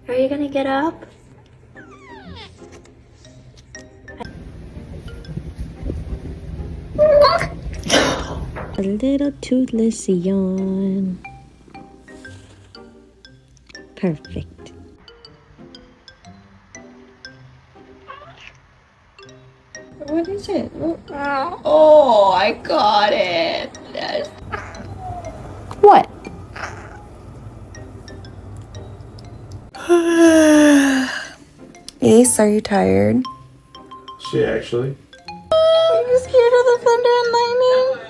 Are you gonna get up? A little toothless yawn. Perfect. What is it? Oh, I got it. Yes. What? Ace, are you tired? She actually? Are you scared of the thunder and lightning?